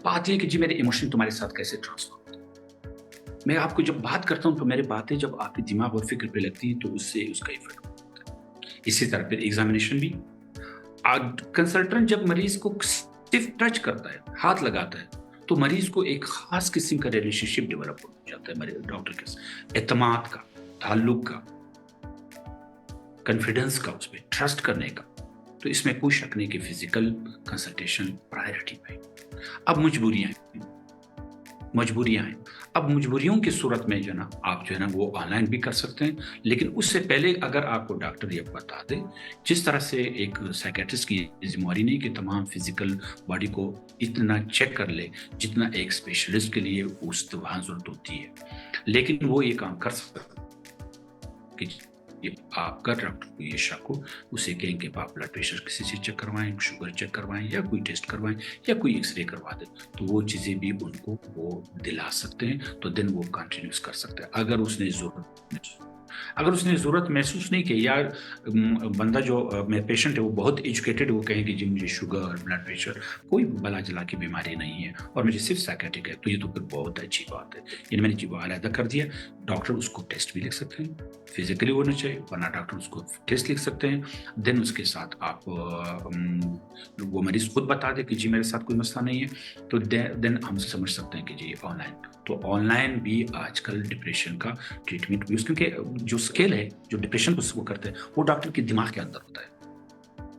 बात ये कि जी मेरे इमोशन तुम्हारे साथ कैसे ट्रांसफर होते हैं। मैं आपको जब बात करता हूँ तो मेरी बातें जब आपके दिमाग और फ़िक्र पे लगती हैं तो उससे उसका इफ़ेक्ट होता है। इसी तरह फिर एग्ज़ामिनेशन भी कंसल्टेंट जब मरीज़ को सिर्फ़ टच करता है, हाथ लगाता है, तो मरीज़ को एक ख़ास किस्म का रिलेशनशिप डेवलप हो जाता है मरी डॉक्टर के साथ। एतमाद का, ताल्लुक का, कॉन्फिडेंस का, उसपे ट्रस्ट करने का। तो इसमें कोई शक नहीं कि फ़िज़िकल कंसल्टेशन प्रायोरिटी पे है। अब मजबूरियाँ हैं। अब मजबूरियों की सूरत में जो है ना, आप जो है ना वो ऑनलाइन भी कर सकते हैं, लेकिन उससे पहले अगर आपको डॉक्टर ये बता दे, जिस तरह से एक साइकियाट्रिस्ट की ज़िम्मेवारी नहीं कि तमाम फ़िज़िकल बॉडी को इतना चेक कर ले, जितना एक स्पेशलिस्ट के लिए उस वहाँ ज़रूरत होती है। लेकिन वो ये काम कर सकता है कि ये आपका डॉक्टर को ये शक हो, उसे कहें कि आप ब्लड प्रेशर किसी से चेक करवाएँ, शुगर चेक करवाएँ या कोई टेस्ट करवाएँ या कोई एक्स-रे करवा दें। तो वो चीज़ें भी उनको वो दिला सकते हैं, तो देन वो कंटिन्यूज़ कर सकते हैं। अगर उसने ज़रूरत महसूस नहीं की या बंदा जो मेरा पेशेंट है वो बहुत एजुकेटेड है, वो कहे कि जी मुझे शुगर, ब्लड प्रेशर कोई बला-चला की बीमारी नहीं है और मुझे सिर्फ़ साइकियाट्रिक है, तो ये तो फिर बहुत अच्छी बात है। यानी मैंने जी वो अलहदा कर दिया, डॉक्टर उसको टेस्ट भी लिख सकते हैं, फिज़िकली होना चाहिए वरना डॉक्टर उसको टेस्ट लिख सकते हैं। देन उसके साथ आप वो मरीज़ खुद बता दे कि जी मेरे साथ कोई मसला नहीं है, तो देन हम समझ सकते हैं कि जी ऑनलाइन। तो ऑनलाइन भी आजकल डिप्रेशन का ट्रीटमेंट भी क्योंकि जो स्केल है, जो डिप्रेशन को वो करते हैं, वो डॉक्टर के दिमाग के अंदर होता है,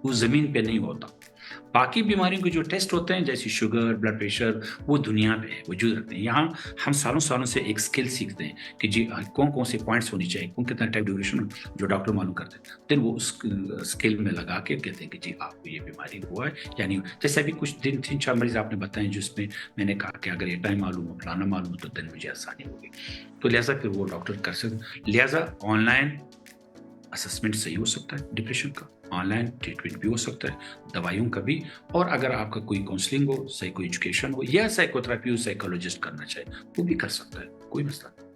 वो ज़मीन पे नहीं होता। बाकी बीमारियों के जो टेस्ट होते हैं, जैसे शुगर, ब्लड प्रेशर, वो दुनिया में है, वजूद रखते हैं। यहाँ हम सालों-सालों से एक स्किल सीखते हैं कि जी कौन-कौन से पॉइंट्स होने चाहिए, कौन कितना टाइम ड्यूरेशन जो डॉक्टर मालूम करते हैं। देन वो उस स्केल में लगा के कहते हैं कि जी आपको ये बीमारी हुआ है या नहीं हुआ। जैसे अभी कुछ दिन 3-4 मरीज़ आपने बताए जिसमें मैंने कहा कि अगर ये टाइम मालूम हो, फलाना मालूम हो, तो देन मुझे आसानी होगी। तो लिहाज़ा फिर वो डॉक्टर कर सकते लिहाज़ा ऑनलाइन असेसमेंट सही हो सकता है डिप्रेशन का, ऑनलाइन ट्रीटमेंट भी हो सकता है, दवाइयों का भी और अगर आपका कोई काउंसलिंग हो, साइको एजुकेशन हो या साइकोथेरेपी हो, साइकोलॉजिस्ट करना चाहे, वो भी कर सकता है, कोई मसला नहीं।